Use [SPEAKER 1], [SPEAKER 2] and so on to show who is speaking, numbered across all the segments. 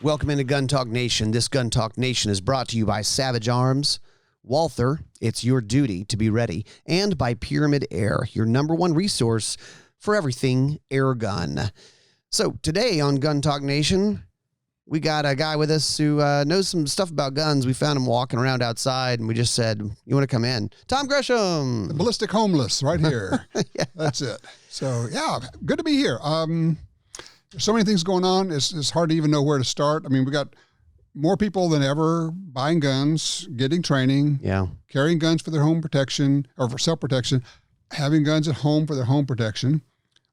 [SPEAKER 1] Welcome into Gun Talk Nation. This Gun Talk Nation is brought to you by Savage Arms, Walther, it's your duty to be ready, and by Pyramyd Air, your number one resource for everything air gun. So today on Gun Talk Nation, we got a guy with us who knows some stuff about guns. We found him walking around outside, and we just said, you want to come in? Tom Gresham.
[SPEAKER 2] The ballistic homeless right here.
[SPEAKER 1] Yeah.
[SPEAKER 2] That's it. So, yeah, good to be here. There's so many things going on. It's hard to even know where to start. I mean, we got more people than ever buying guns, getting training, carrying guns for their home protection or for self-protection, having guns at home for their home protection.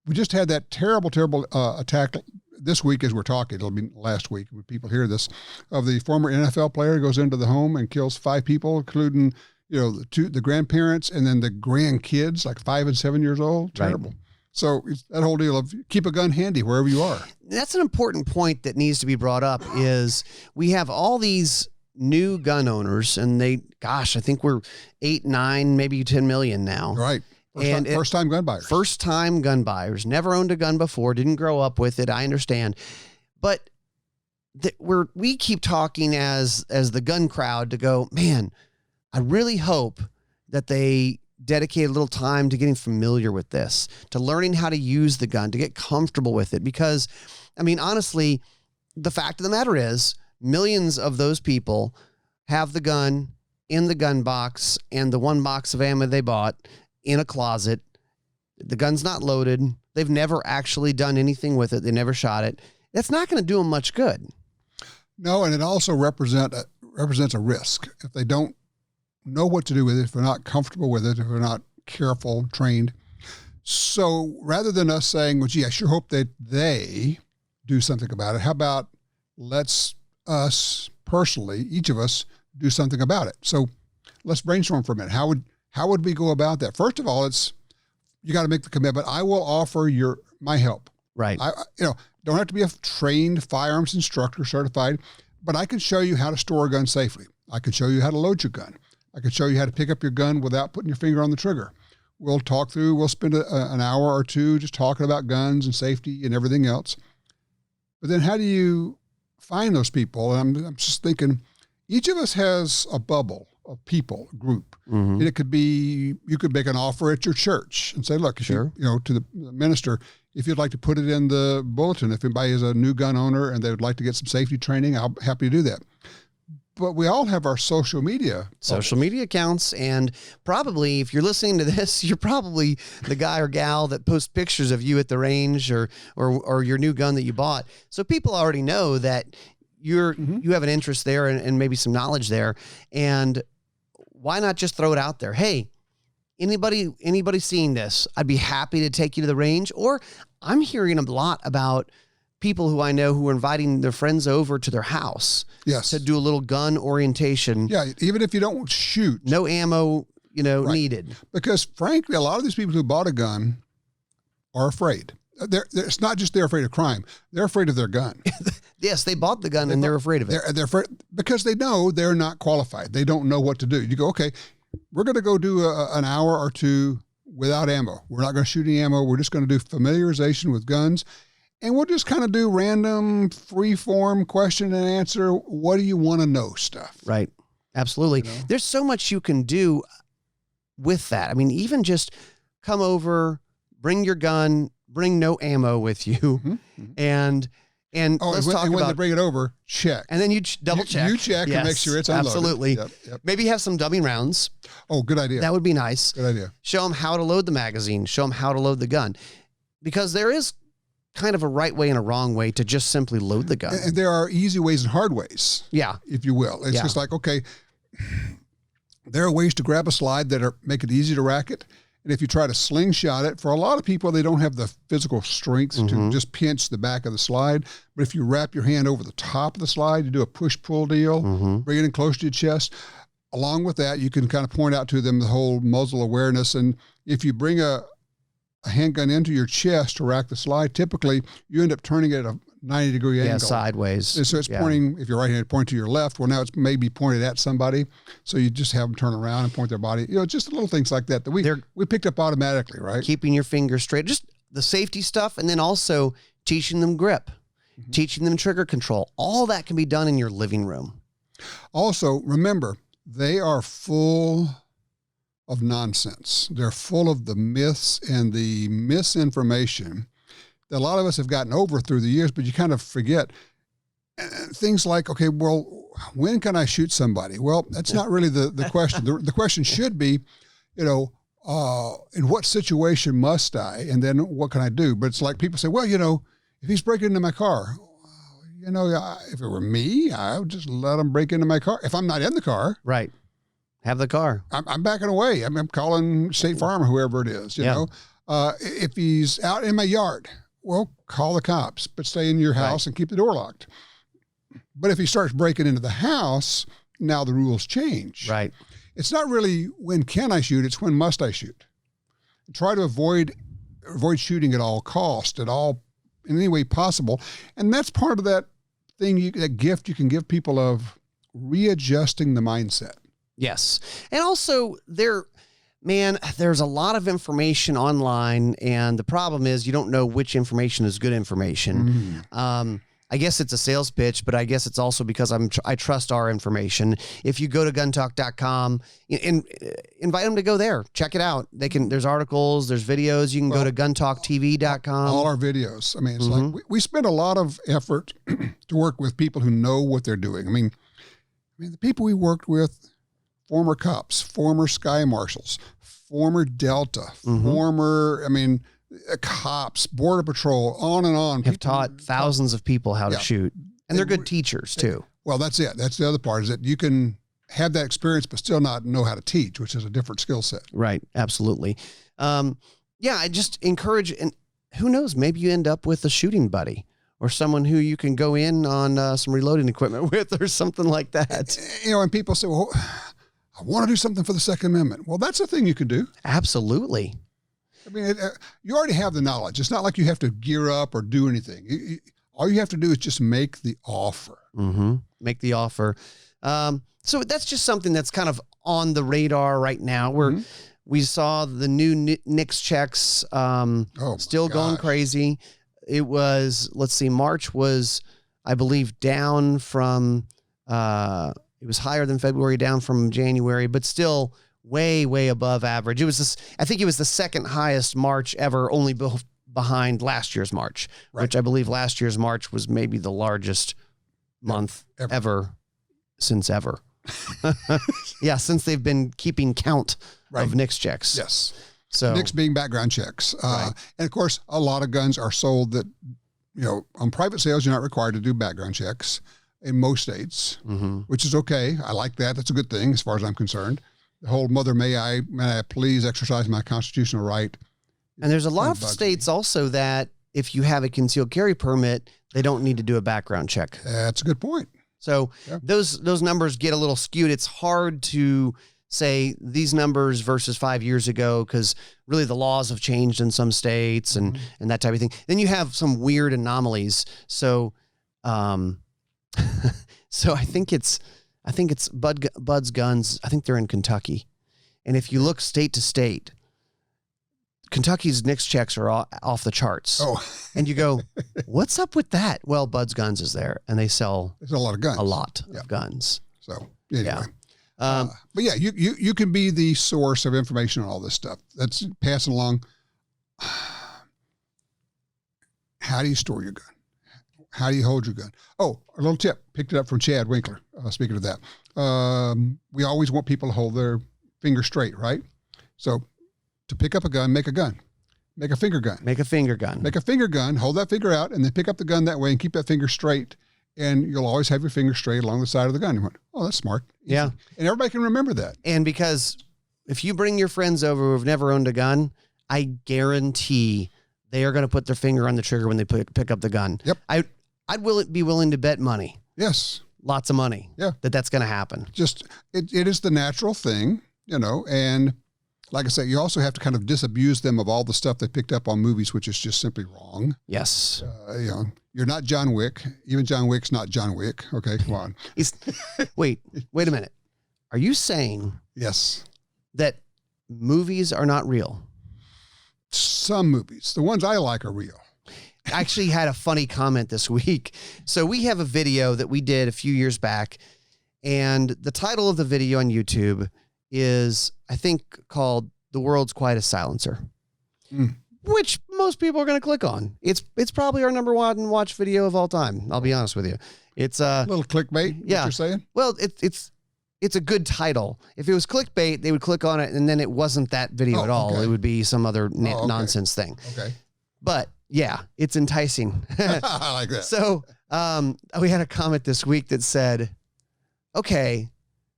[SPEAKER 2] We just had that terrible attack this week as we're talking. It'll be last week when people hear this, of the former NFL player who goes into the home and kills 5 people, including, the grandparents and then the grandkids, like 5 and 7 years old. Terrible. Right. So it's that whole deal of keep a gun handy wherever you are.
[SPEAKER 1] That's an important point that needs to be brought up is we have all these new gun owners and I think we're 8, 9, maybe 10 million now.
[SPEAKER 2] Right. First-time gun buyers.
[SPEAKER 1] First-time gun buyers. Never owned a gun before, didn't grow up with it. I understand. But we keep talking as the gun crowd to go, man, I really hope that they dedicate a little time to getting familiar with this, to learning how to use the gun, to get comfortable with it. Because, I mean, honestly, the fact of the matter is millions of those people have the gun in the gun box and the one box of ammo they bought in a closet. The gun's not loaded. They've never actually done anything with it. They never shot it. That's not going to do them much good.
[SPEAKER 2] No, and it also represents a risk. If they don't know what to do with it, if they're not comfortable with it, if they're not careful, trained. So rather than us saying, well, gee, I sure hope that they do something about it, how about let's us personally, each of us, do something about it? So let's brainstorm for a minute. How would we go about that? First of all, you got to make the commitment. I will offer my help.
[SPEAKER 1] Right.
[SPEAKER 2] Don't have to be a trained firearms instructor certified, but I can show you how to store a gun safely. I can show you how to load your gun. I can show you how to pick up your gun without putting your finger on the trigger. We'll spend an hour or two just talking about guns and safety and everything else. But then how do you find those people? And I'm just thinking, each of us has a bubble of people, a group. Mm-hmm. And it could be, you could make an offer at your church and say, look, if to the minister, if you'd like to put it in the bulletin, if anybody is a new gun owner and they would like to get some safety training, I'll be happy to do that. But we all have our social media
[SPEAKER 1] accounts. And probably if you're listening to this, you're probably the guy or gal that posts pictures of you at the range or your new gun that you bought. So people already know that you have an interest there and maybe some knowledge there. And why not just throw it out there? Hey, anybody seeing this, I'd be happy to take you to the range. Or I'm hearing a lot about people who I know who are inviting their friends over to their house to do a little gun orientation. Yeah,
[SPEAKER 2] even if you don't shoot.
[SPEAKER 1] No ammo, needed.
[SPEAKER 2] Because frankly, a lot of these people who bought a gun are afraid. It's not just they're afraid of crime. They're afraid of their gun.
[SPEAKER 1] Yes, they bought the gun and they're afraid of it.
[SPEAKER 2] They're afraid because they know they're not qualified. They don't know what to do. You go, okay, we're going to go do an hour or two without ammo. We're not going to shoot any ammo. We're just going to do familiarization with guns. And we'll just kind of do random free-form question and answer. What do you want to know stuff?
[SPEAKER 1] Right. Absolutely. There's so much you can do with that. I mean, even just come over, bring your gun, bring no ammo with you, and let's talk about.
[SPEAKER 2] When they bring it over, check.
[SPEAKER 1] And then you double check.
[SPEAKER 2] You check and make sure it's unloaded.
[SPEAKER 1] Absolutely. Yep. Maybe have some dummy rounds.
[SPEAKER 2] Oh, good idea.
[SPEAKER 1] That would be nice.
[SPEAKER 2] Good idea.
[SPEAKER 1] Show them how to load the magazine. Show them how to load the gun. Because there is kind of a right way and a wrong way to just simply load the gun.
[SPEAKER 2] And there are easy ways and hard ways.
[SPEAKER 1] Yeah.
[SPEAKER 2] If you will. It's just like, okay, there are ways to grab a slide that make it easy to rack it. And if you try to slingshot it, for a lot of people, they don't have the physical strength to just pinch the back of the slide. But if you wrap your hand over the top of the slide, you do a push-pull deal, bring it in close to your chest. Along with that, you can kind of point out to them the whole muzzle awareness. And if you bring a handgun into your chest to rack the slide, typically you end up turning it at a 90-degree angle.
[SPEAKER 1] Yeah, sideways.
[SPEAKER 2] And so it's pointing, if you're right-handed, point to your left. Well, now it's maybe pointed at somebody. So you just have them turn around and point their body. Just little things like that we picked up automatically, right?
[SPEAKER 1] Keeping your fingers straight. Just the safety stuff, and then also teaching them grip. teaching them trigger control. All that can be done in your living room.
[SPEAKER 2] Also, remember, they are full of nonsense. They're full of the myths and the misinformation that a lot of us have gotten over through the years, but you kind of forget. Things like, okay, well, when can I shoot somebody? Well, that's not really the question. The question should be, in what situation must I? And then what can I do? But it's like people say, well, if he's breaking into my car, if it were me, I would just let him break into my car. If I'm not in the car.
[SPEAKER 1] Right. Have the car.
[SPEAKER 2] I'm backing away. I'm calling State Farm or whoever it is, you know. If he's out in my yard, well, call the cops, but stay in your house and keep the door locked. But if he starts breaking into the house, now the rules change.
[SPEAKER 1] Right.
[SPEAKER 2] It's not really when can I shoot, it's when must I shoot. Try to avoid shooting at all cost, in any way possible. And that's part of that thing, that gift you can give people of readjusting the mindset.
[SPEAKER 1] Yes. And also there's a lot of information online, and the problem is you don't know which information is good information. I guess it's a sales pitch, but I guess it's also because I trust our information. If you go to guntalk.com, invite them to go there. Check it out. There's articles, there's videos. You can go to guntalktv.com.
[SPEAKER 2] All our videos. I mean, it's like we spend a lot of effort to work with people who know what they're doing. I mean, the people we worked with, former cops, former Sky Marshals, former Delta, former, cops, Border Patrol, on and on.
[SPEAKER 1] Have taught thousands of people how to shoot. And they're good teachers too.
[SPEAKER 2] Well, that's it. That's the other part, is that you can have that experience but still not know how to teach, which is a different skill set.
[SPEAKER 1] Right. Absolutely. I just encourage, and who knows, maybe you end up with a shooting buddy or someone who you can go in on some reloading equipment with or something like that.
[SPEAKER 2] And people say, well, I want to do something for the Second Amendment. Well, that's a thing you could do.
[SPEAKER 1] Absolutely.
[SPEAKER 2] You already have the knowledge. It's not like you have to gear up or do anything. All you have to do is just make the offer.
[SPEAKER 1] Make the offer. So that's just something that's kind of on the radar right now. We saw the new NICS checks still going crazy. It was, March was, I believe, down from, it was higher than February, down from January, but still way, way above average. I think it was the second highest March ever, only behind last year's March, which I believe last year's March was maybe the largest month ever since ever. Since they've been keeping count of NICS checks.
[SPEAKER 2] Yes.
[SPEAKER 1] So
[SPEAKER 2] NICS being background checks. And of course, a lot of guns are sold that, on private sales, you're not required to do background checks in most states, which is okay. I like that. That's a good thing as far as I'm concerned. The whole may I please exercise my constitutional right.
[SPEAKER 1] And there's a lot of states also that if you have a concealed carry permit, they don't need to do a background check.
[SPEAKER 2] That's a good point.
[SPEAKER 1] So those numbers get a little skewed. It's hard to say these numbers versus 5 years ago, because really the laws have changed in some states and that type of thing. Then you have some weird anomalies. So, so I think it's Bud's Guns. I think they're in Kentucky. And if you look state to state, Kentucky's NICS checks are off the charts. And you go, what's up with that? Well, Bud's Guns is there, and they sell
[SPEAKER 2] a lot of guns.
[SPEAKER 1] A lot of guns.
[SPEAKER 2] So anyway. But you can be the source of information on all this stuff. That's passing along. How do you store your gun? How do you hold your gun? Oh, a little tip. Picked it up from Chad Winkler. Speaking of that, we always want people to hold their finger straight, right? So to pick up a gun, make a gun. Make a finger gun.
[SPEAKER 1] Make a finger gun.
[SPEAKER 2] Make a finger gun. Hold that finger out, and then pick up the gun that way and keep that finger straight. And you'll always have your finger straight along the side of the gun. You went, oh, that's smart. Easy.
[SPEAKER 1] Yeah.
[SPEAKER 2] And everybody can remember that.
[SPEAKER 1] And because if you bring your friends over who've never owned a gun, I guarantee they are going to put their finger on the trigger when they pick up the gun.
[SPEAKER 2] Yep.
[SPEAKER 1] I'd be willing to bet money.
[SPEAKER 2] Yes.
[SPEAKER 1] Lots of money.
[SPEAKER 2] Yeah. That's
[SPEAKER 1] going to happen.
[SPEAKER 2] Just, it is the natural thing, and like I said, you also have to kind of disabuse them of all the stuff they picked up on movies, which is just simply wrong.
[SPEAKER 1] Yes.
[SPEAKER 2] You're not John Wick. Even John Wick's not John Wick. Okay, come on.
[SPEAKER 1] Wait a minute. Are you saying
[SPEAKER 2] yes
[SPEAKER 1] that movies are not real?
[SPEAKER 2] Some movies, the ones I like, are real.
[SPEAKER 1] actually had a funny comment this week. So we have a video that we did a few years back, and the title of the video on YouTube is, I think, called "The World's Quietest Silencer," which most people are going to click on. It's probably our number one watch video of all time. I'll be honest with you. It's a
[SPEAKER 2] little clickbait.
[SPEAKER 1] Yeah,
[SPEAKER 2] what you're saying?
[SPEAKER 1] Well, it's a good title. If it was clickbait, they would click on it, and then it wasn't that video at all.
[SPEAKER 2] Okay.
[SPEAKER 1] It would be some other nonsense thing.
[SPEAKER 2] Okay.
[SPEAKER 1] But yeah, it's enticing.
[SPEAKER 2] I like that.
[SPEAKER 1] So we had a comment this week that said, okay,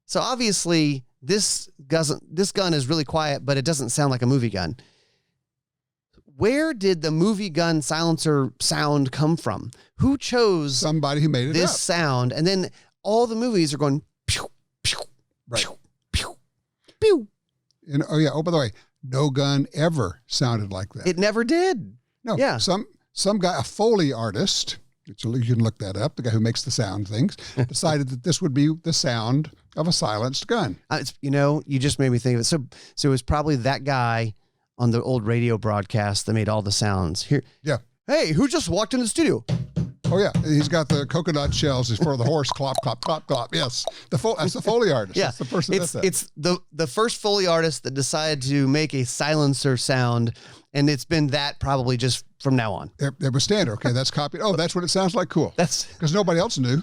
[SPEAKER 1] so obviously this gun is really quiet, but it doesn't sound like a movie gun. Where did the movie gun silencer sound come from? Who chose
[SPEAKER 2] somebody who made it
[SPEAKER 1] this
[SPEAKER 2] up.
[SPEAKER 1] sound? And then all the movies are going pew, pew,
[SPEAKER 2] Right.
[SPEAKER 1] pew, pew, pew.
[SPEAKER 2] And, oh, by the way, no gun ever sounded like that.
[SPEAKER 1] It never did.
[SPEAKER 2] No.
[SPEAKER 1] Yeah.
[SPEAKER 2] Some guy, a Foley artist, which you can look that up, the guy who makes the sound things, decided that this would be the sound of a silenced gun.
[SPEAKER 1] You just made me think of it. So it was probably that guy on the old radio broadcast that made all the sounds. Here.
[SPEAKER 2] Yeah.
[SPEAKER 1] Hey, who just walked in the studio?
[SPEAKER 2] Oh, yeah. He's got the coconut shells for the horse. Clop, clop, clop, clop. Yes. That's the Foley artist.
[SPEAKER 1] Yeah.
[SPEAKER 2] That's the person that does that.
[SPEAKER 1] It's the first Foley artist that decided to make a silencer sound, and it's been that probably just from now on.
[SPEAKER 2] It was standard. Okay, that's copied. Oh, that's what it sounds like. Cool.
[SPEAKER 1] That's
[SPEAKER 2] because nobody else knew.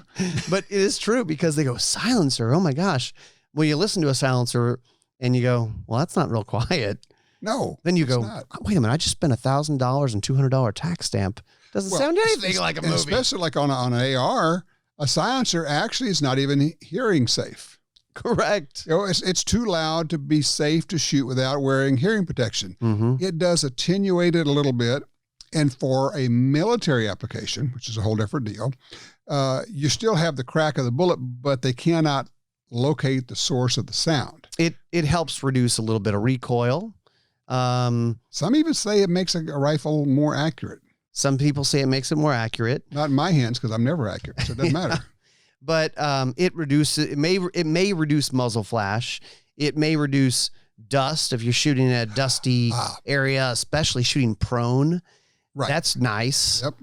[SPEAKER 1] But it is true because they go, silencer. Oh, my gosh. Well, you listen to a silencer, and you go, well, that's not real quiet.
[SPEAKER 2] No.
[SPEAKER 1] Then you go,
[SPEAKER 2] not.
[SPEAKER 1] wait a minute, I just spent $1,000 and $200 tax stamp. Doesn't sound anything like a movie.
[SPEAKER 2] Especially like on an AR, a silencer actually is not even hearing safe.
[SPEAKER 1] Correct.
[SPEAKER 2] It's too loud to be safe to shoot without wearing hearing protection.
[SPEAKER 1] Mm-hmm.
[SPEAKER 2] It does attenuate it a little bit. And for a military application, which is a whole different deal, you still have the crack of the bullet, but they cannot locate the source of the sound.
[SPEAKER 1] It helps reduce a little bit of recoil.
[SPEAKER 2] Some even say it makes a rifle more accurate.
[SPEAKER 1] Some people say it makes it more accurate.
[SPEAKER 2] Not in my hands because I'm never accurate, so it doesn't matter.
[SPEAKER 1] But it may reduce muzzle flash. It may reduce dust if you're shooting in a dusty area, especially shooting prone.
[SPEAKER 2] Right.
[SPEAKER 1] That's nice.
[SPEAKER 2] Yep.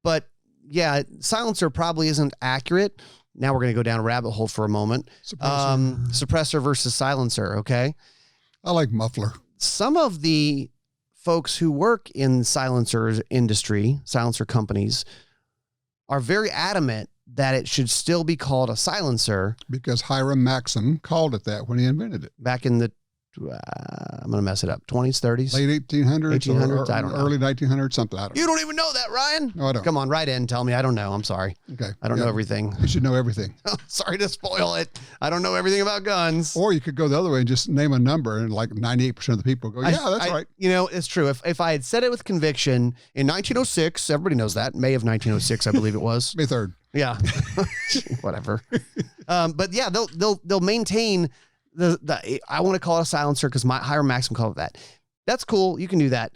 [SPEAKER 1] But yeah, silencer probably isn't accurate. Now we're going to go down a rabbit hole for a moment. Suppressor versus silencer. Okay.
[SPEAKER 2] I like muffler.
[SPEAKER 1] Some of the folks who work in silencer industry, silencer companies, are very adamant that it should still be called a silencer.
[SPEAKER 2] Because Hiram Maxim called it that when he invented it.
[SPEAKER 1] Back in the, I'm going to mess it up, 20s, 30s?
[SPEAKER 2] Late 1800s?
[SPEAKER 1] 1800s? I don't know.
[SPEAKER 2] Early 1900s, something. I don't know.
[SPEAKER 1] You don't even know that, Ryan?
[SPEAKER 2] No, I don't.
[SPEAKER 1] Come on, write in. Tell me. I don't know. I'm sorry.
[SPEAKER 2] Okay.
[SPEAKER 1] I don't know everything.
[SPEAKER 2] You should know everything.
[SPEAKER 1] Sorry to spoil it. I don't know everything about guns.
[SPEAKER 2] Or you could go the other way and just name a number and like 98% of the people go, yeah, that's right.
[SPEAKER 1] You know, it's true. If I had said it with conviction in 1906, everybody knows that. May of 1906, I believe it was.
[SPEAKER 2] May 3rd.
[SPEAKER 1] Yeah. Whatever. But yeah, they'll maintain the I want to call it a silencer because my Hiram Maxim called it that. That's cool. You can do that.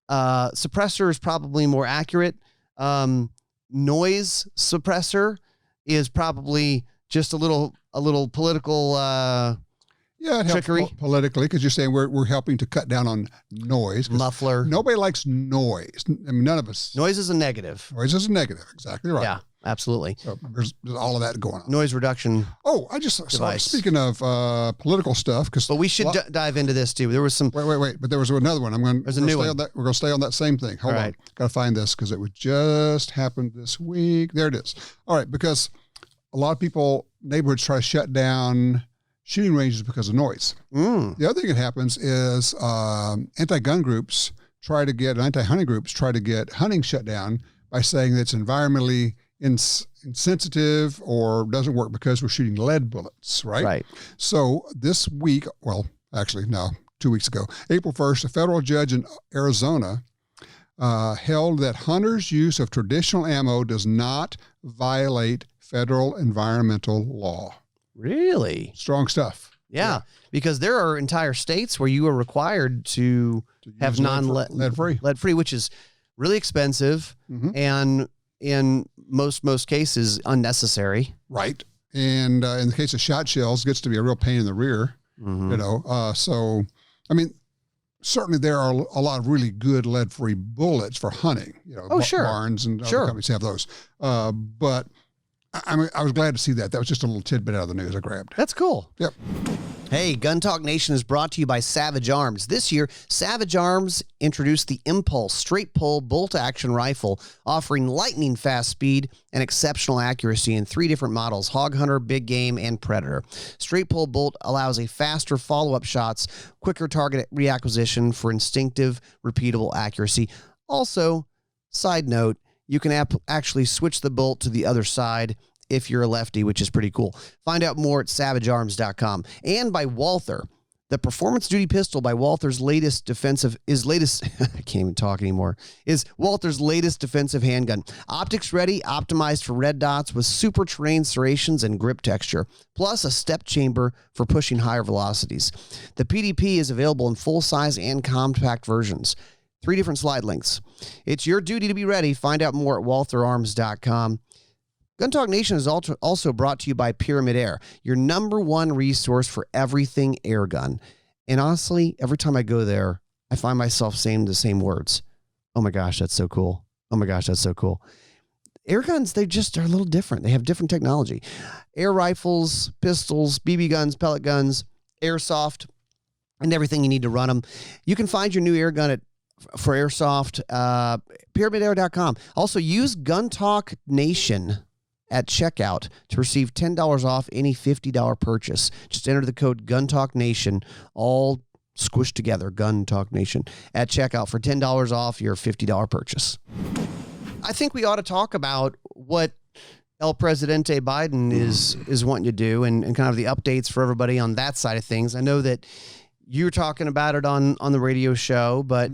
[SPEAKER 1] Suppressor is probably more accurate. Noise suppressor is probably just a little political
[SPEAKER 2] it
[SPEAKER 1] trickery.
[SPEAKER 2] helps politically because you're saying we're helping to cut down on noise.
[SPEAKER 1] Muffler.
[SPEAKER 2] Nobody likes noise. I mean, none of us.
[SPEAKER 1] Noise is a negative.
[SPEAKER 2] Noise is a negative. Exactly right.
[SPEAKER 1] Yeah, absolutely.
[SPEAKER 2] So there's all of that going on.
[SPEAKER 1] Noise reduction.
[SPEAKER 2] Oh, I just saw, speaking of political stuff,
[SPEAKER 1] but we should dive into this too. There was some.
[SPEAKER 2] Wait. But there was another one.
[SPEAKER 1] There's a new one.
[SPEAKER 2] We're going to stay on that same thing. Hold on. Got to find this because it would just happened this week. There it is. All right. Because a lot of neighborhoods try to shut down shooting ranges because of noise. The other thing that happens is anti-gun groups anti-hunting groups try to get hunting shut down by saying that it's environmentally insensitive or doesn't work because we're shooting lead bullets, right?
[SPEAKER 1] Right.
[SPEAKER 2] So this week, 2 weeks ago, April 1st, a federal judge in Arizona held that hunters' use of traditional ammo does not violate federal environmental law.
[SPEAKER 1] Really?
[SPEAKER 2] Strong stuff.
[SPEAKER 1] Yeah, because there are entire states where you are required to have lead-free, which is really expensive and in most cases unnecessary.
[SPEAKER 2] Right. And in the case of shot shells, it gets to be a real pain in the rear. You know, so I mean, certainly there are a lot of really good lead-free bullets for hunting.
[SPEAKER 1] Sure.
[SPEAKER 2] Barnes and other companies have those. But I was glad to see that. That was just a little tidbit out of the news I grabbed.
[SPEAKER 1] That's cool.
[SPEAKER 2] Yep.
[SPEAKER 1] Hey, Gun Talk Nation is brought to you by Savage Arms. This year, Savage Arms introduced the Impulse straight pull bolt-action rifle, offering lightning fast speed and exceptional accuracy in 3 different models: Hog Hunter, Big Game, and Predator. Straight pull bolt allows a faster follow-up shots, quicker target reacquisition for instinctive, repeatable accuracy. Also, side note, you can actually switch the bolt to the other side if you're a lefty, which is pretty cool. Find out more at savagearms.com. And by Walther, the performance duty pistol by Walther's latest I can't even talk anymore, is Walther's latest defensive handgun. Optics ready, optimized for red dots with super terrain serrations and grip texture, plus a step chamber for pushing higher velocities. The PDP is available in full size and compact versions. 3 different slide lengths. It's your duty to be ready. Find out more at waltherarms.com. Gun Talk Nation is also brought to you by Pyramyd Air, your #1 resource for everything air gun. And honestly, every time I go there, I find myself saying the same words. Oh my gosh, that's so cool. Oh my gosh, that's so cool. Air guns, they just are a little different. They have different technology. Air rifles, pistols, BB guns, pellet guns, airsoft, and everything you need to run them. You can find your new air gun for airsoft, pyramydair.com. Also, use Gun Talk Nation at checkout to receive $10 off any $50 purchase. Just enter the code GunTalkNation, all squished together, Gun Talk Nation, at checkout for $10 off your $50 purchase. I think we ought to talk about what El Presidente Biden is wanting to do and kind of the updates for everybody on that side of things. I know that you're talking about it on the radio show, but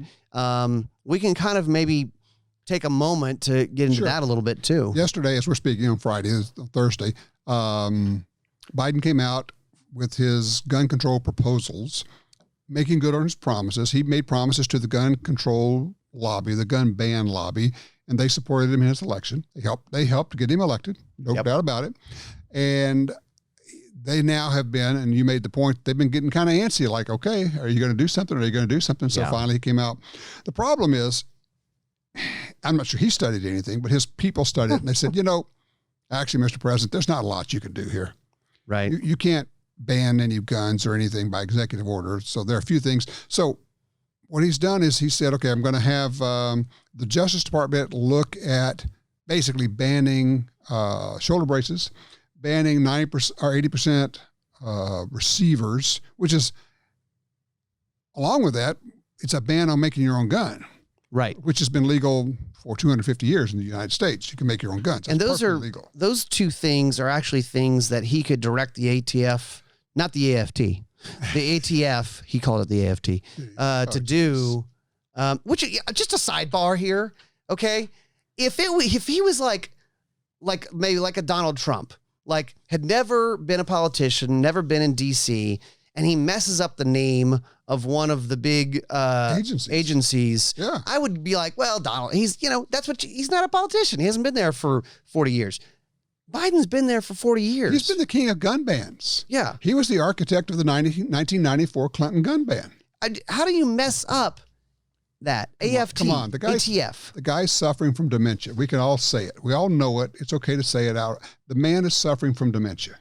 [SPEAKER 1] we can kind of maybe take a moment to get into that a little bit too.
[SPEAKER 2] Yesterday, as we're speaking on Friday, Thursday, Biden came out with his gun control proposals, making good on his promises. He made promises to the gun control lobby, the gun ban lobby, and they supported him in his election. They helped get him elected, no doubt about it. And they now have been, and you made the point, they've been getting kind of antsy, like, okay, are you going to do something? Are you going to do something? So finally he came out. The problem is, I'm not sure he studied anything, but his people studied it, and they said, actually, Mr. President, there's not a lot you can do here.
[SPEAKER 1] Right.
[SPEAKER 2] You can't ban any guns or anything by executive order. So there are a few things. So what he's done is he said, okay, I'm going to have the Justice Department look at basically banning shoulder braces, banning 90% or 80% receivers, which is, along with that, it's a ban on making your own gun.
[SPEAKER 1] Right.
[SPEAKER 2] Which has been legal for 250 years in the United States. You can make your own guns.
[SPEAKER 1] That's legal. Those 2 things are actually things that he could direct the ATF, not the AFT, the ATF, he called it the AFT, to do, which, just a sidebar here, okay? If he was like maybe like a Donald Trump, like had never been a politician, never been in D.C., and he messes up the name of one of the big agencies, I would be like, well, Donald, he's not a politician. He hasn't been there for 40 years. Biden's been there for 40 years.
[SPEAKER 2] He's been the king of gun bans.
[SPEAKER 1] Yeah.
[SPEAKER 2] He was the architect of the 1994 Clinton gun ban.
[SPEAKER 1] How do you mess up that? AFT,
[SPEAKER 2] come on.
[SPEAKER 1] ATF.
[SPEAKER 2] The guy's suffering from dementia. We can all say it. We all know it. It's okay to say it out. The man is suffering from dementia.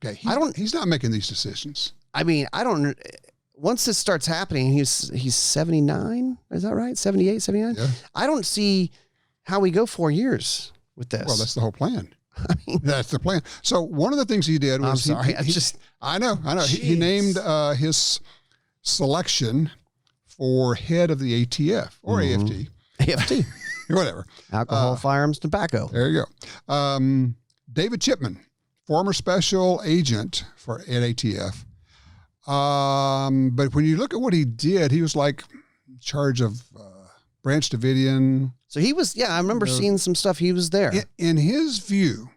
[SPEAKER 2] Okay. He's not making these decisions.
[SPEAKER 1] I mean, once this starts happening, he's 79. Is that right? 78, 79?
[SPEAKER 2] Yeah.
[SPEAKER 1] I don't see how we go 4 years with this.
[SPEAKER 2] Well, that's the whole plan. I mean, that's the plan. So one of the things he did was I know. He named his selection for head of the ATF or AFT.
[SPEAKER 1] AFT.
[SPEAKER 2] Whatever.
[SPEAKER 1] Alcohol, firearms, tobacco.
[SPEAKER 2] There you go. David Chipman, former special agent at ATF. But when you look at what he did, he was like in charge of Branch Davidian.
[SPEAKER 1] So he was, I remember seeing some stuff. He was there.
[SPEAKER 2] In his view,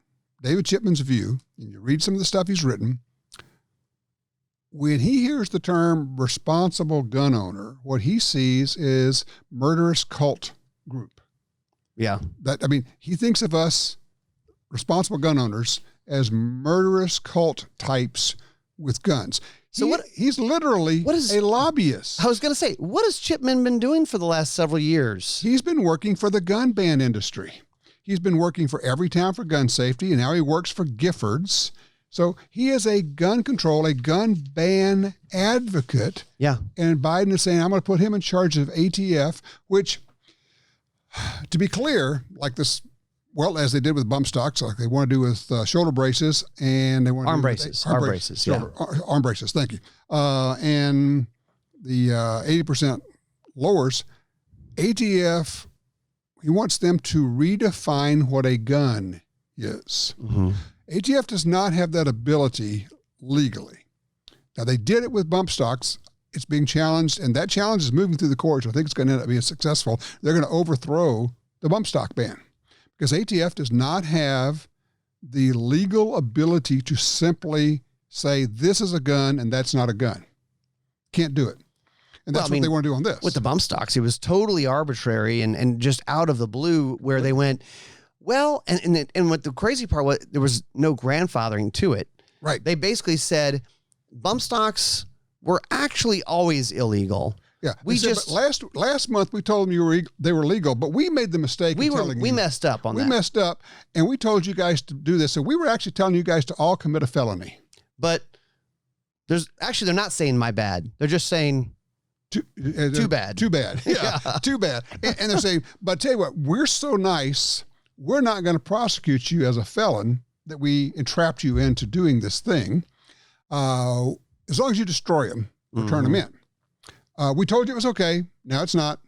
[SPEAKER 2] David Chipman's view, and you read some of the stuff he's written, when he hears the term responsible gun owner, what he sees is murderous cult group.
[SPEAKER 1] Yeah.
[SPEAKER 2] He thinks of us responsible gun owners as murderous cult types with guns.
[SPEAKER 1] So
[SPEAKER 2] He's literally a lobbyist.
[SPEAKER 1] I was going to say, what has Chipman been doing for the last several years?
[SPEAKER 2] He's been working for the gun ban industry. He's been working for Everytown for gun safety, and now he works for Giffords. So he is a gun control, a gun ban advocate.
[SPEAKER 1] Yeah.
[SPEAKER 2] And Biden is saying, I'm going to put him in charge of ATF, which, to be clear, like this, well, as they did with bump stocks, like they want to do with shoulder braces, and they want to
[SPEAKER 1] arm
[SPEAKER 2] do
[SPEAKER 1] braces.
[SPEAKER 2] Arm braces. Thank you. And the 80% lowers. ATF, he wants them to redefine what a gun is.
[SPEAKER 1] Mm-hmm.
[SPEAKER 2] ATF does not have that ability legally. Now, they did it with bump stocks. It's being challenged, and that challenge is moving through the courts. I think it's going to end up being successful. They're going to overthrow the bump stock ban because ATF does not have the legal ability to simply say this is a gun and that's not a gun. Can't do it. And that's what they want to do on this.
[SPEAKER 1] With the bump stocks, it was totally arbitrary and just out of the blue where they went, well, and what the crazy part was, there was no grandfathering to it.
[SPEAKER 2] Right.
[SPEAKER 1] They basically said bump stocks were actually always illegal.
[SPEAKER 2] Yeah. Last month we told them they were legal, but we made the mistake.
[SPEAKER 1] We messed up on that.
[SPEAKER 2] We messed up, and we told you guys to do this. So we were actually telling you guys to all commit a felony.
[SPEAKER 1] But they're not saying my bad. They're just saying too bad.
[SPEAKER 2] Too bad. Yeah. Too bad. And they're saying, but I tell you what, we're so nice. We're not going to prosecute you as a felon that we entrapped you into doing this thing. As long as you destroy them or turn them in. We told you it was okay. Now it's not.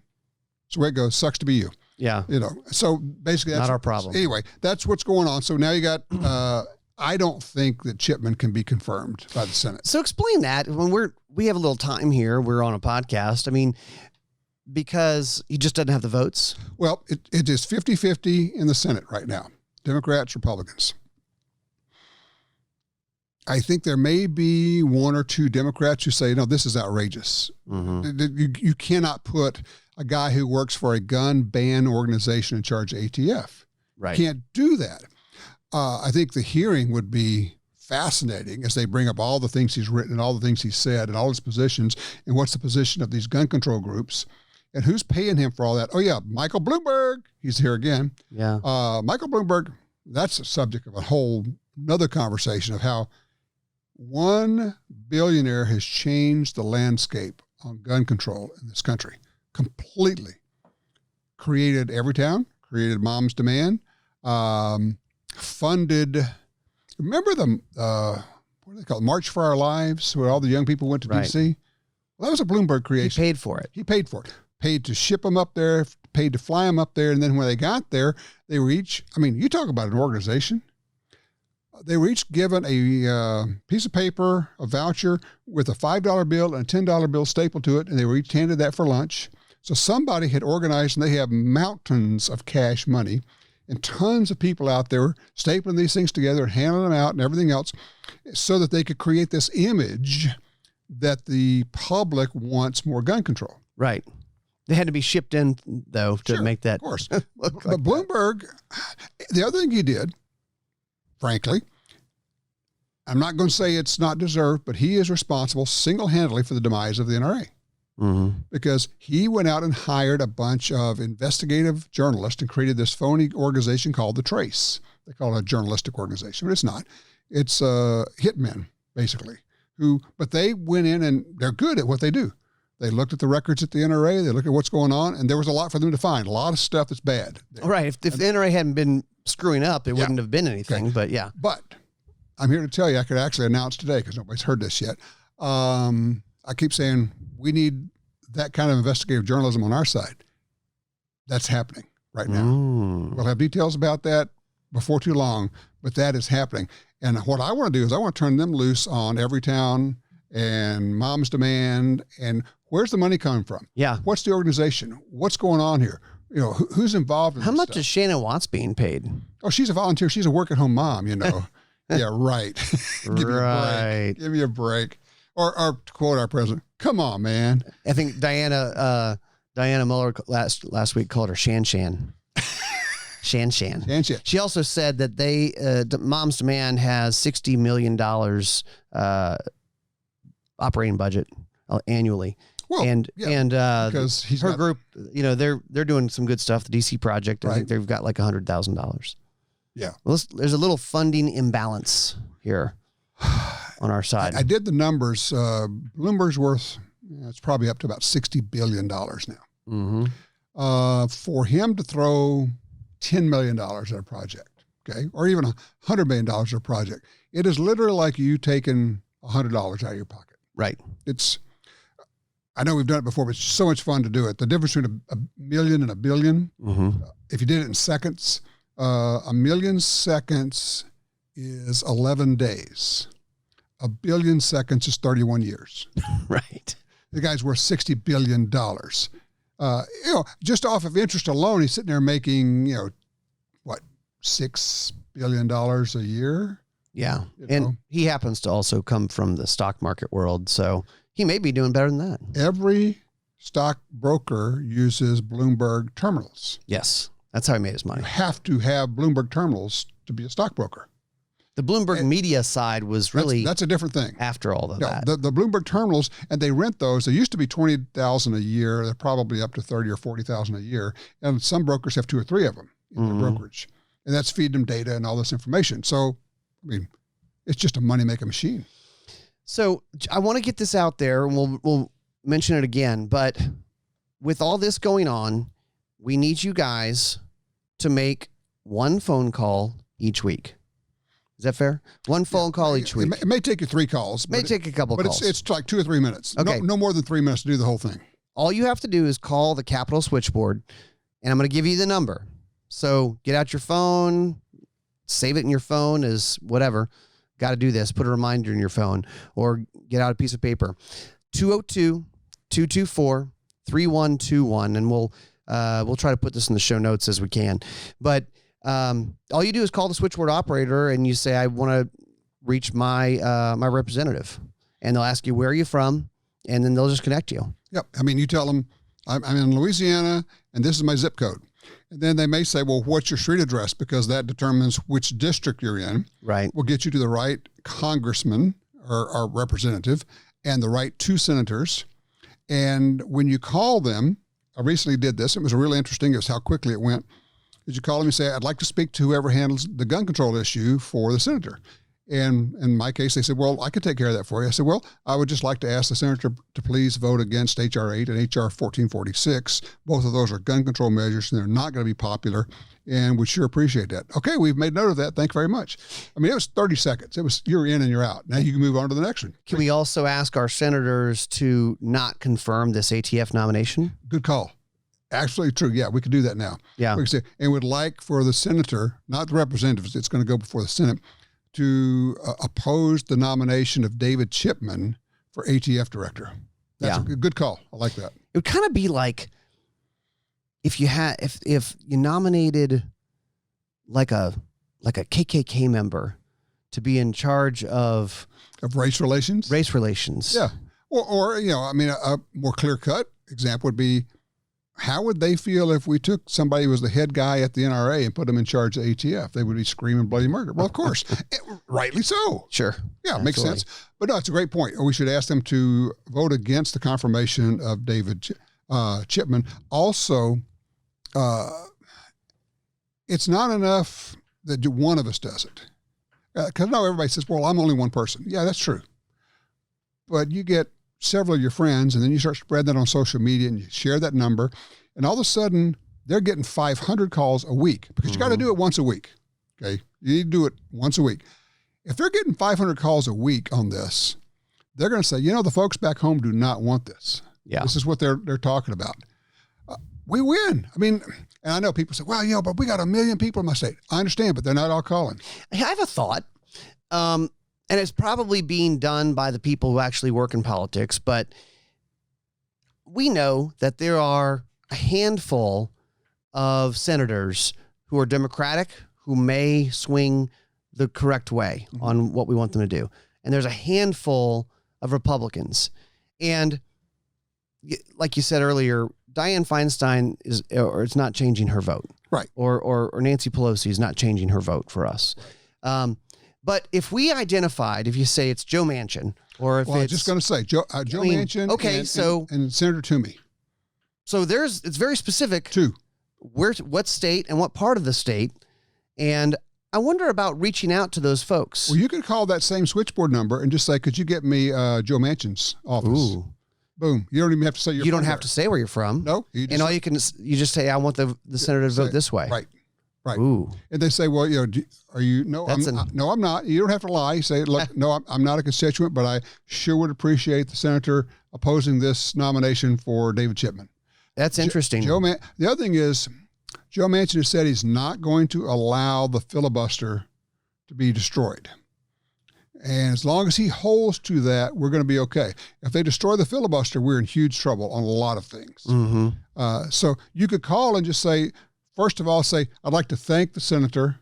[SPEAKER 2] So where it goes. Sucks to be you.
[SPEAKER 1] Yeah.
[SPEAKER 2] So basically that's
[SPEAKER 1] not our problem.
[SPEAKER 2] Anyway, that's what's going on. So now you got, I don't think that Chipman can be confirmed by the Senate.
[SPEAKER 1] So explain that when we have a little time here. We're on a podcast. I mean, because he just doesn't have the votes.
[SPEAKER 2] Well, it is 50-50 in the Senate right now. Democrats, Republicans. I think there may be one or two Democrats who say, no, this is outrageous. Mm-hmm. You cannot put a guy who works for a gun ban organization in charge of ATF.
[SPEAKER 1] Right.
[SPEAKER 2] You can't do that. I think the hearing would be fascinating as they bring up all the things he's written and all the things he said and all his positions and what's the position of these gun control groups and who's paying him for all that. Oh, yeah, Michael Bloomberg. He's here again.
[SPEAKER 1] Yeah.
[SPEAKER 2] Michael Bloomberg, that's a subject of a whole another conversation of how one billionaire has changed the landscape on gun control in this country completely. Created Everytown, created Mom's Demand, funded, remember what do they call it, March for Our Lives, where all the young people went to D.C.? Well, that was a Bloomberg creation.
[SPEAKER 1] He paid for it.
[SPEAKER 2] He paid for it. Paid to ship them up there, paid to fly them up there, and then when they got there, they were each, you talk about an organization. They were each given a piece of paper, a voucher with a $5 bill and a $10 bill stapled to it, and they were each handed that for lunch. So somebody had organized, and they have mountains of cash money and tons of people out there stapling these things together and handing them out and everything else so that they could create this image that the public wants more gun control.
[SPEAKER 1] Right. They had to be shipped in, though, to make that.
[SPEAKER 2] Of course. But Bloomberg, the other thing he did, frankly, I'm not going to say it's not deserved, but he is responsible single-handedly for the demise of the NRA. Mm-hmm. Because he went out and hired a bunch of investigative journalists and created this phony organization called The Trace. They call it a journalistic organization, but it's not. It's hitmen, basically. But they went in and they're good at what they do. They looked at the records at the NRA. They looked at what's going on, and there was a lot for them to find. A lot of stuff that's bad.
[SPEAKER 1] Right. If the NRA hadn't been screwing up, it wouldn't have been anything. Okay. But yeah.
[SPEAKER 2] But I'm here to tell you, I could actually announce today because nobody's heard this yet. I keep saying we need that kind of investigative journalism on our side. That's happening right now. We'll have details about that before too long, but that is happening. And what I want to do is I want to turn them loose on Everytown and Mom's Demand and where's the money coming from?
[SPEAKER 1] Yeah.
[SPEAKER 2] What's the organization? What's going on here? Who's involved in
[SPEAKER 1] How
[SPEAKER 2] this
[SPEAKER 1] much
[SPEAKER 2] stuff?
[SPEAKER 1] is Shannon Watts being paid?
[SPEAKER 2] Oh, she's a volunteer. She's a work-at-home mom, Yeah, right. Give me a break. Or to quote our president, come on, man.
[SPEAKER 1] I think Diana Muller last week called her Shan. Shan. She also said that Mom's Demand has $60 million operating budget annually.
[SPEAKER 2] Well, because
[SPEAKER 1] her group, they're doing some good stuff. The DC project, I think they've got like $100,000.
[SPEAKER 2] Yeah.
[SPEAKER 1] Well, there's a little funding imbalance here on our side.
[SPEAKER 2] I did the numbers. Bloomberg's worth, it's probably up to about $60 billion now.
[SPEAKER 1] Mm-hmm.
[SPEAKER 2] For him to throw $10 million at a project, okay, or even $100 million at a project, it is literally like you taking $100 out of your pocket.
[SPEAKER 1] Right.
[SPEAKER 2] I know we've done it before, but it's so much fun to do it. The difference between a million and a billion, if you did it in seconds, 1 million seconds is 11 days. 1 billion seconds is 31 years.
[SPEAKER 1] Right.
[SPEAKER 2] The guy's worth $60 billion. Just off of interest alone, he's sitting there making, $6 billion a year?
[SPEAKER 1] Yeah. He happens to also come from the stock market world, so he may be doing better than that.
[SPEAKER 2] Every stock broker uses Bloomberg terminals.
[SPEAKER 1] Yes. That's how he made his money.
[SPEAKER 2] You have to have Bloomberg terminals to be a stockbroker.
[SPEAKER 1] The Bloomberg media side was really
[SPEAKER 2] that's a different thing.
[SPEAKER 1] After all of that,
[SPEAKER 2] the Bloomberg terminals, and they rent those. They used to be $20,000 a year. They're probably up to $30,000 or $40,000 a year. And some brokers have 2 or 3 of them in their brokerage, and that's feeding them data and all this information. So, it's just a money making machine.
[SPEAKER 1] So I want to get this out there, and we'll mention it again. But with all this going on, we need you guys to make one phone call each week. Is that fair? One phone call each week.
[SPEAKER 2] It may take you 3 calls.
[SPEAKER 1] It may take a couple calls.
[SPEAKER 2] But it's like 2 or 3 minutes.
[SPEAKER 1] Okay.
[SPEAKER 2] No more than 3 minutes to do the whole thing.
[SPEAKER 1] All you have to do is call the Capitol switchboard, and I'm going to give you the number. So get out your phone, save it in your phone as whatever. Got to do this. Put a reminder in your phone or get out a piece of paper. 202-224-3121. And we'll try to put this in the show notes as we can. But all you do is call the switchboard operator and you say, I want to reach my my representative. And they'll ask you, where are you from? And then they'll just connect you.
[SPEAKER 2] Yep. You tell them, I'm in Louisiana and this is my zip code. And then they may say, well, what's your street address? Because that determines which district you're in.
[SPEAKER 1] Right.
[SPEAKER 2] We'll get you to the right congressman or representative and the right 2 senators. And when you call them, I recently did this. It was really interesting. It was how quickly it went. Did you call them and say, I'd like to speak to whoever handles the gun control issue for the senator? And in my case, they said, well, I could take care of that for you. I said, well, I would just like to ask the senator to please vote against H.R. 8 and H.R. 1446. Both of those are gun control measures, and they're not going to be popular, and would sure appreciate that. Okay, we've made note of that. Thank you very much. It was 30 seconds. It was you're in and you're out. Now you can move on to the next one.
[SPEAKER 1] Can we also ask our senators to not confirm this ATF nomination?
[SPEAKER 2] Good call. Absolutely true. Yeah, we could do that now.
[SPEAKER 1] Yeah.
[SPEAKER 2] We could say, and would like for the senator, not the representatives, it's going to go before the Senate, to oppose the nomination of David Chipman for ATF director. That's a good call. I like that.
[SPEAKER 1] It would kind of be like if you nominated like a KKK member to be in charge of
[SPEAKER 2] race relations.
[SPEAKER 1] Race relations.
[SPEAKER 2] Yeah. Or a more clear cut example would be, how would they feel if we took somebody who was the head guy at the NRA and put them in charge of ATF? They would be screaming bloody murder. Well, of course, rightly so.
[SPEAKER 1] Sure.
[SPEAKER 2] Yeah, absolutely. Makes sense. But no, it's a great point. We should ask them to vote against the confirmation of David Chipman. Also, it's not enough that one of us does it. Because now everybody says, well, I'm only one person. Yeah, that's true. But you get several of your friends, and then you start spreading that on social media and you share that number, and all of a sudden they're getting 500 calls a week because you got to do it once a week. Okay. You need to do it once a week. If they're getting 500 calls a week on this, they're going to say, the folks back home do not want this.
[SPEAKER 1] Yeah.
[SPEAKER 2] This is what they're talking about. We win. And I know people say, well, but we got 1 million people in my state. I understand, but they're not all calling.
[SPEAKER 1] I have a thought. And it's probably being done by the people who actually work in politics, but we know that there are a handful of senators who are Democratic who may swing the correct way on what we want them to do. And there's a handful of Republicans. And like you said earlier, Dianne Feinstein it's not changing her vote.
[SPEAKER 2] Right.
[SPEAKER 1] Or Nancy Pelosi is not changing her vote for us. But But if we identified, if you say it's Joe Manchin, or if
[SPEAKER 2] Well, I was
[SPEAKER 1] it's
[SPEAKER 2] just going to say Joe Manchin
[SPEAKER 1] okay,
[SPEAKER 2] and Senator Toomey.
[SPEAKER 1] So it's very specific.
[SPEAKER 2] Two.
[SPEAKER 1] What state and what part of the state. And I wonder about reaching out to those folks.
[SPEAKER 2] Well, you could call that same switchboard number and just say, could you get me Joe Manchin's office?
[SPEAKER 1] Ooh.
[SPEAKER 2] Boom. You don't even have to say
[SPEAKER 1] You don't have to say where you're from.
[SPEAKER 2] No.
[SPEAKER 1] You just say, I want the senator to vote this way.
[SPEAKER 2] Right. Right.
[SPEAKER 1] Ooh.
[SPEAKER 2] And they say, well, are you? No, no, I'm not. You don't have to lie. You say, look, no, I'm not a constituent, but I sure would appreciate the senator opposing this nomination for David Chipman.
[SPEAKER 1] That's interesting.
[SPEAKER 2] The other thing is, Joe Manchin has said he's not going to allow the filibuster to be destroyed. And as long as he holds to that, we're going to be okay. If they destroy the filibuster, we're in huge trouble on a lot of things.
[SPEAKER 1] Mm-hmm.
[SPEAKER 2] So you could call and just say, first of all, I'd like to thank the senator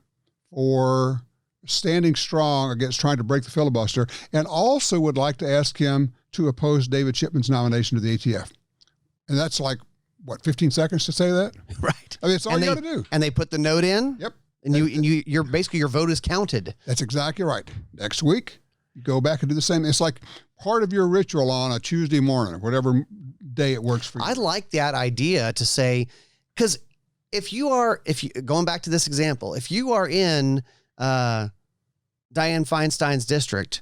[SPEAKER 2] for standing strong against trying to break the filibuster, and also would like to ask him to oppose David Chipman's nomination to the ATF. And that's like, 15 seconds to say that?
[SPEAKER 1] Right.
[SPEAKER 2] I mean, it's all you got to do.
[SPEAKER 1] And they put the note in?
[SPEAKER 2] Yep.
[SPEAKER 1] And you're basically, your vote is counted.
[SPEAKER 2] That's exactly right. Next week, you go back and do the same. It's like part of your ritual on a Tuesday morning or whatever day it works for you.
[SPEAKER 1] I like that idea to say, because if you going back to this example, if you are in Dianne Feinstein's district,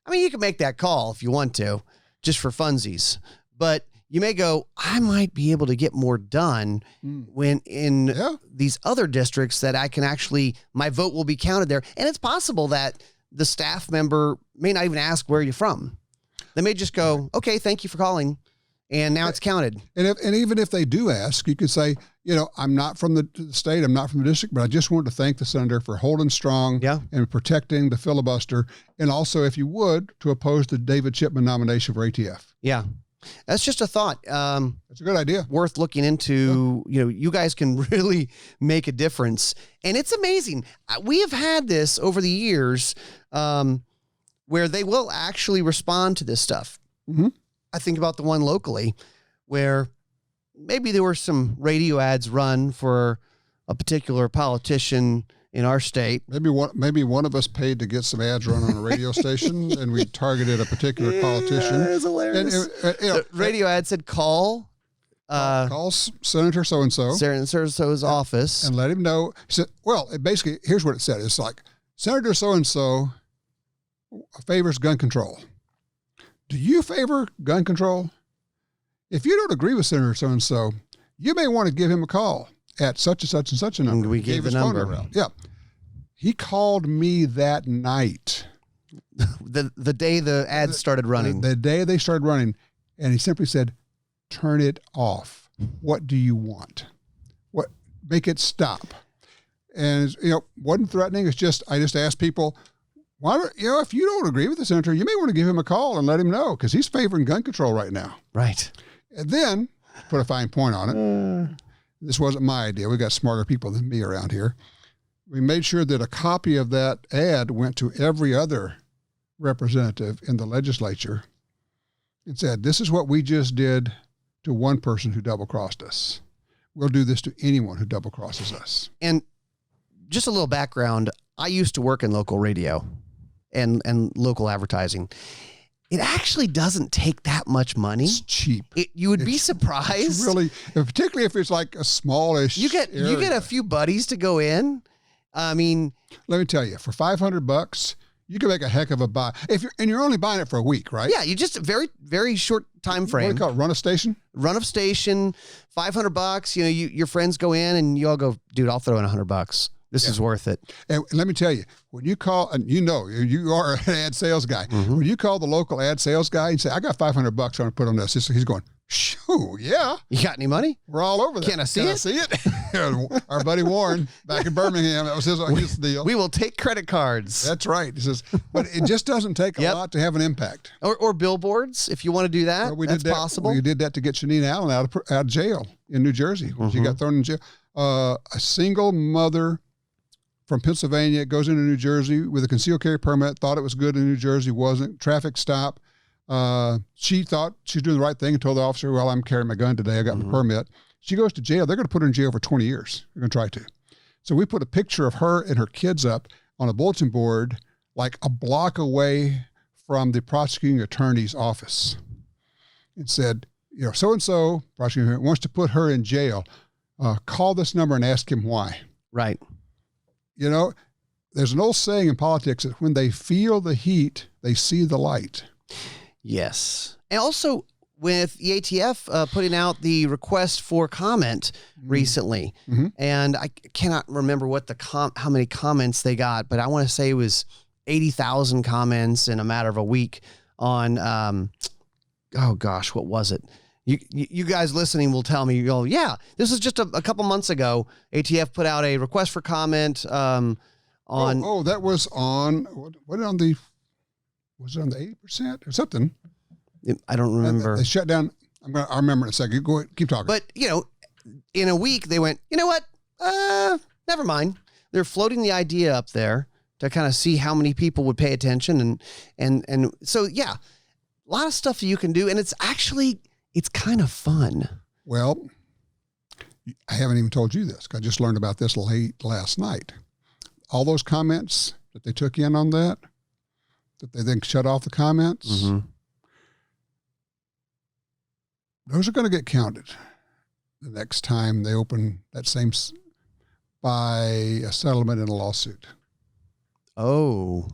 [SPEAKER 1] I mean, you can make that call if you want to, just for funsies. But you may go, I might be able to get more done when in these other districts that I can actually, my vote will be counted there. And it's possible that the staff member may not even ask where you're from. They may just go, okay, thank you for calling. And now it's counted.
[SPEAKER 2] And even if they do ask, you could say, I'm not from the state, I'm not from the district, but I just wanted to thank the senator for holding strong and protecting the filibuster. And also, if you would, to oppose the David Chipman nomination for ATF.
[SPEAKER 1] Yeah. That's just a thought.
[SPEAKER 2] That's a good idea.
[SPEAKER 1] Worth looking into. You guys can really make a difference. And it's amazing. We have had this over the years where they will actually respond to this stuff.
[SPEAKER 2] Mm-hmm.
[SPEAKER 1] I think about the one locally where maybe there were some radio ads run for a particular politician in our state.
[SPEAKER 2] Maybe one of us paid to get some ads run on a radio station, and we targeted a particular politician.
[SPEAKER 1] It's hilarious. And, the radio ad said call Senator
[SPEAKER 2] so-and-so.
[SPEAKER 1] Senator so-and-so's office.
[SPEAKER 2] And let him know. He said, basically, here's what it said. It's like, Senator so-and-so favors gun control. Do you favor gun control? If you don't agree with Senator so-and-so, you may want to give him a call at such and such and such a number.
[SPEAKER 1] And we gave the number.
[SPEAKER 2] Yeah. He called me that night.
[SPEAKER 1] the day the ads started running.
[SPEAKER 2] The day they started running. And he simply said, turn it off. What do you want? Make it stop. And, wasn't threatening. It's just, I just asked people, if you don't agree with the senator, you may want to give him a call and let him know, because he's favoring gun control right now.
[SPEAKER 1] Right.
[SPEAKER 2] And then put a fine point on it. This wasn't my idea. We got smarter people than me around here. We made sure that a copy of that ad went to every other representative in the legislature and said, this is what we just did to one person who double-crossed us. We'll do this to anyone who double-crosses us.
[SPEAKER 1] And just a little background, I used to work in local radio and local advertising. It actually doesn't take that much money.
[SPEAKER 2] It's cheap.
[SPEAKER 1] You would be surprised.
[SPEAKER 2] It's really, particularly if it's like a smallish area.
[SPEAKER 1] You get a few buddies to go in. I mean,
[SPEAKER 2] let me tell you, for $500, you can make a heck of a buy. You're only buying it for a week, right?
[SPEAKER 1] Yeah, you just a very, very short time frame.
[SPEAKER 2] What do you call it? Run of station?
[SPEAKER 1] Run of station, $500. Your friends go in and you all go, dude, I'll throw in $100. This is worth it. And
[SPEAKER 2] let me tell you, when you call, and you are an ad sales guy.
[SPEAKER 1] Mm-hmm.
[SPEAKER 2] When you call the local ad sales guy and say, I got $500 I want to put on this, he's going, shoo, yeah.
[SPEAKER 1] You got any money?
[SPEAKER 2] We're all over that.
[SPEAKER 1] Can I see
[SPEAKER 2] it? Our buddy Warren back in Birmingham, that was his deal.
[SPEAKER 1] We will take credit cards.
[SPEAKER 2] That's right. He says, but it just doesn't take a lot to have an impact.
[SPEAKER 1] Or billboards, if you want to do that. Well, that's possible.
[SPEAKER 2] We did that to get Shanine Allen out of jail in New Jersey. When she got thrown in jail. A single mother from Pennsylvania goes into New Jersey with a concealed carry permit, thought it was good in New Jersey, wasn't. Traffic stop. She thought she was doing the right thing and told the officer, well, I'm carrying my gun today. I got my permit. She goes to jail. They're going to put her in jail for 20 years. They're going to try to. So we put a picture of her and her kids up on a bulletin board like a block away from the prosecuting attorney's office and said, so-and-so prosecutor wants to put her in jail. Call this number and ask him why.
[SPEAKER 1] Right.
[SPEAKER 2] There's an old saying in politics that when they feel the heat, they see the light.
[SPEAKER 1] Yes. And also with the ATF putting out the request for comment recently, and I cannot remember what how many comments they got, but I want to say it was 80,000 comments in a matter of a week on, oh gosh, what was it? You guys listening will tell me, yeah, this is just a couple months ago. ATF put out a request for comment on.
[SPEAKER 2] That was on, was it on the 80% or something?
[SPEAKER 1] I don't remember.
[SPEAKER 2] They shut down. I'll remember in a second. Go ahead, keep talking.
[SPEAKER 1] But, in a week they went, you know what? Never mind. They're floating the idea up there to kind of see how many people would pay attention. And so, yeah, a lot of stuff you can do. And it's kind of fun. Well,
[SPEAKER 2] I haven't even told you this. I just learned about this late last night. All those comments that they took in on that they then shut off the comments, those are going to get counted the next time they open that same by a settlement in a lawsuit.
[SPEAKER 1] Oh,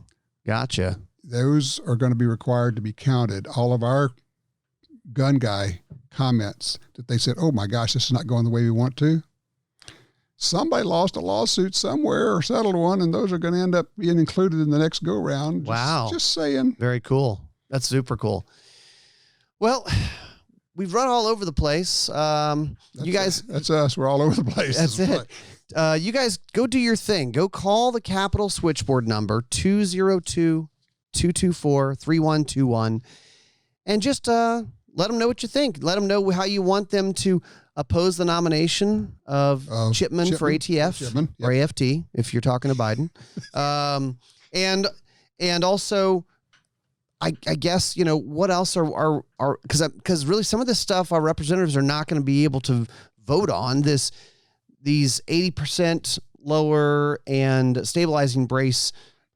[SPEAKER 1] gotcha.
[SPEAKER 2] Those are going to be required to be counted. All of our gun guy comments that they said, oh my gosh, this is not going the way we want to. Somebody lost a lawsuit somewhere or settled one, and those are going to end up being included in the next go round.
[SPEAKER 1] Wow.
[SPEAKER 2] Just saying.
[SPEAKER 1] Very cool. That's super cool. Well, we've run all over the place. You guys.
[SPEAKER 2] That's us. We're all over the place.
[SPEAKER 1] That's it. You guys go do your thing. Go call the Capitol switchboard number 202-224-3121 and just let them know what you think. Let them know how you want them to oppose the nomination of Chipman for ATF or AFT, if you're talking to Biden. And also, I guess, what else are because really some of this stuff our representatives are not going to be able to vote on these 80% lower and stabilizing brace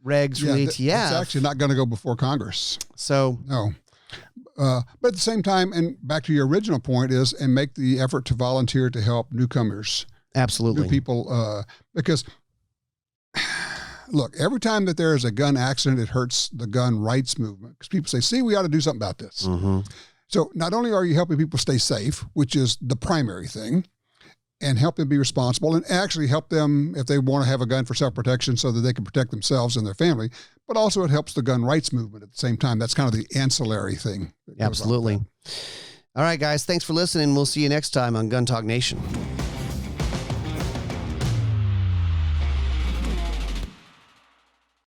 [SPEAKER 1] regs from the ATF.
[SPEAKER 2] It's actually not going to go before Congress.
[SPEAKER 1] So
[SPEAKER 2] no. But at the same time, and back to your original point and make the effort to volunteer to help newcomers.
[SPEAKER 1] Absolutely.
[SPEAKER 2] New people, because look, every time that there is a gun accident, it hurts the gun rights movement because people say, see, we ought to do something about this. So not only are you helping people stay safe, which is the primary thing, and help them be responsible and actually help them if they want to have a gun for self-protection so that they can protect themselves and their family, but also it helps the gun rights movement at the same time. That's kind of the ancillary thing.
[SPEAKER 1] Absolutely. All right, guys, thanks for listening. We'll see you next time on Gun Talk Nation.